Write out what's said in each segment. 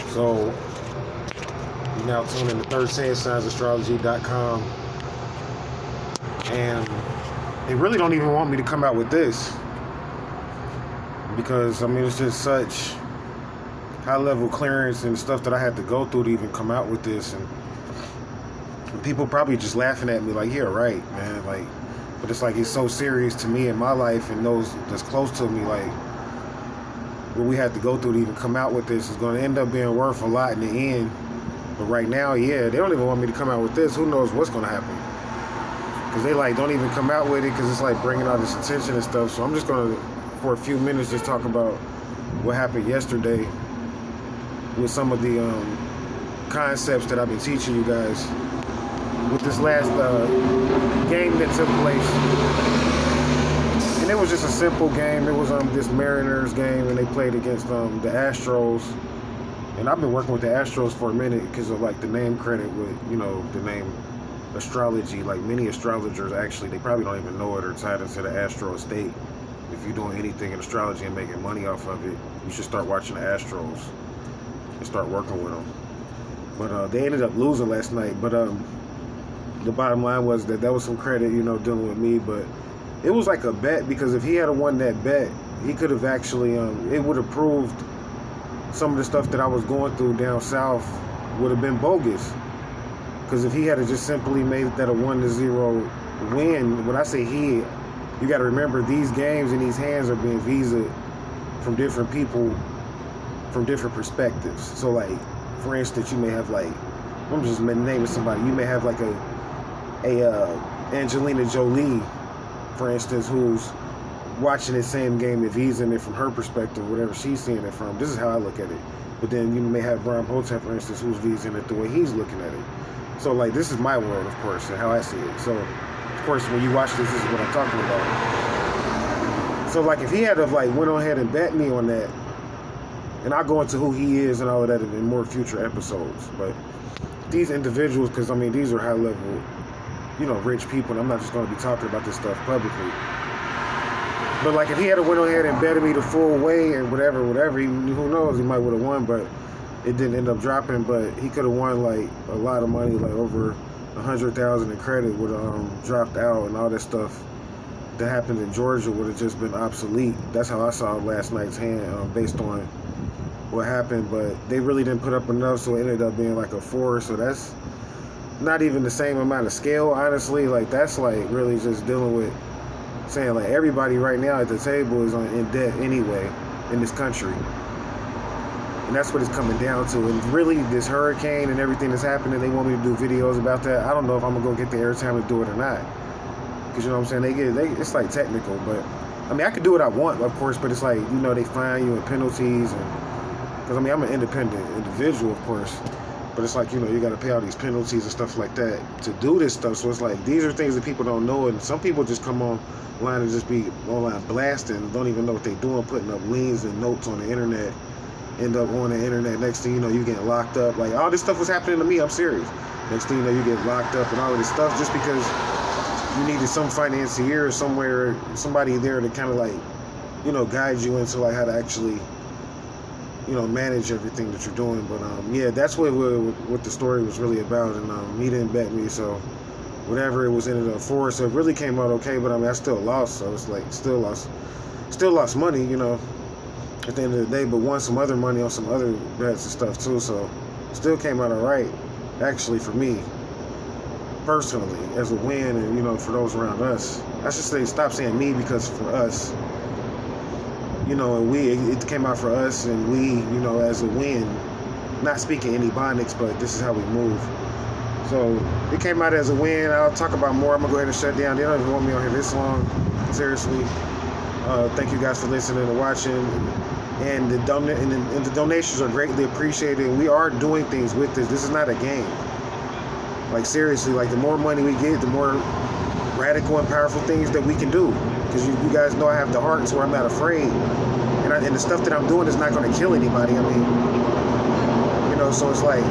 So you now tune in to Third Sense Signs Astrology.com, and they really don't even want me to come out with this because I mean it's just such high level clearance and stuff that I had to go through to even come out with this, and people probably just laughing at me like, yeah, right, man, like, but it's like it's so serious to me in my life and those that's close to me, like what we had to go through to even come out with this is going to end up being worth a lot in the end. But right now, yeah, they don't even want me to come out with this. Who knows what's going to happen? Because they like don't even come out with it because it's like bringing all this attention and stuff. So I'm just going to, for a few minutes, just talk about what happened yesterday with some of the concepts that I've been teaching you guys with this last game that took place. And it was just a simple game. It was this Mariners game, and they played against the Astros. And I've been working with the Astros for a minute because of like the name credit with, you know, the name Astrology. Like many astrologers actually, they probably don't even know it or tied into the Astro estate. If you're doing anything in astrology and making money off of it, you should start watching the Astros and start working with them. But they ended up losing last night. But the bottom line was that was some credit, you know, dealing with me. But it was like a bet, because if he had won that bet, he could have actually, it would have proved some of the stuff that I was going through down south would have been bogus. Because if he had just simply made that a 1-0 win, when I say he, you got to remember these games and these hands are being visaed from different people, from different perspectives. So like, for instance, you may have like, I'm just naming somebody, you may have like a Angelina Jolie, for instance, who's watching the same game if he's in it from her perspective, whatever she's seeing it from. This is how I look at it. But then you may have Ron Hotep, for instance, who's vising it the way he's looking at it. So like, this is my world, of course, and how I see it. So of course, when you watch this is what I'm talking about. So like, if he had to like went on ahead and bet me on that, and I'll go into who he is and all of that in more future episodes. But these individuals, because I mean these are high level, you know, rich people, and I'm not just going to be talking about this stuff publicly. But like, if he had to went on ahead and betted me the full way and whatever, who knows, he might would have won, but it didn't end up dropping. But he could have won like a lot of money, like over 100,000 in credit would have dropped out, and all that stuff that happened in Georgia would have just been obsolete. That's how I saw last night's hand, based on what happened. But they really didn't put up enough, so it ended up being like a 4. So that's not even the same amount of scale, honestly. Like, that's like really just dealing with saying like everybody right now at the table is in debt anyway in this country, and that's what it's coming down to. And really, this hurricane and everything that's happening, they want me to do videos about that. I don't know if I'm gonna go get the airtime to do it or not, because you know what I'm saying, it's like technical. But I mean, I could do what I want, of course, but it's like, you know, they fine you and penalties, and because I mean, I'm an independent individual, of course. But it's like, you know, you got to pay all these penalties and stuff like that to do this stuff. So it's like, these are things that people don't know. And some people just come online and just be online blasting, don't even know what they're doing, putting up liens and notes on the internet, end up on the internet. Next thing you know, you get locked up. Like, all this stuff was happening to me. I'm serious. Next thing you know, you get locked up and all of this stuff just because you needed some financier somewhere, somebody there to kind of like, you know, guide you into like how to actually, you know, manage everything that you're doing. But yeah, that's what the story was really about. And he didn't bet me, so whatever it was ended up for. So it really came out okay. But I mean, I still lost. So it's like still lost money, you know, at the end of the day. But won some other money on some other bets and stuff too. So still came out alright, actually, for me personally, as a win. And you know, for those around us, I should say stop saying me, because for us, you know, and it came out for us, and we, you know, as a win. Not speaking any Ebonics, but this is how we move. So it came out as a win. I'll talk about more. I'm gonna go ahead and shut down. They don't even want me on here this long. Seriously. Thank you guys for listening and watching. And the donations are greatly appreciated. We are doing things with this. This is not a game. Like, seriously, like, the more money we get, the more radical and powerful things that we can do. Because you guys know I have the heart, so I'm not afraid. And the stuff that I'm doing is not going to kill anybody. I mean, you know, so it's like,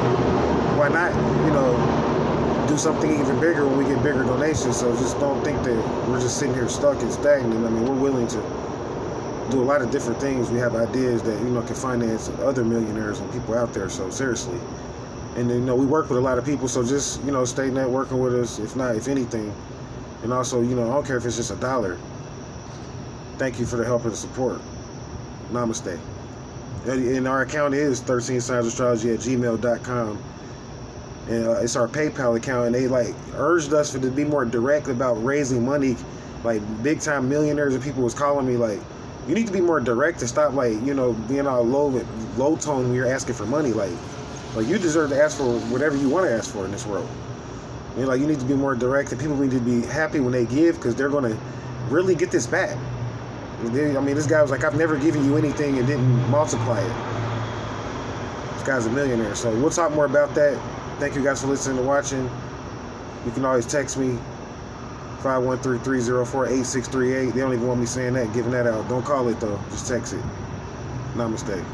why not, you know, do something even bigger when we get bigger donations? So just don't think that we're just sitting here stuck and stagnant. I mean, we're willing to do a lot of different things. We have ideas that, can finance other millionaires and people out there. So seriously. And then, we work with a lot of people. So just, stay networking with us, if anything. And also, I don't care if it's just $1. Thank you for the help and the support. Namaste. And our account is 13signsastrology@gmail.com. And it's our PayPal account. And they urged us to be more direct about raising money. Big time millionaires and people was calling me you need to be more direct and stop being all low tone when you're asking for money. You deserve to ask for whatever you want to ask for in this world. You need to be more direct, and people need to be happy when they give, because they're going to really get this back. This guy was I've never given you anything and didn't multiply it. This guy's a millionaire. So we'll talk more about that. Thank you guys for listening and watching. You can always text me, 513-304-8638. They don't even want me saying that, giving that out. Don't call it, though. Just text it. Namaste.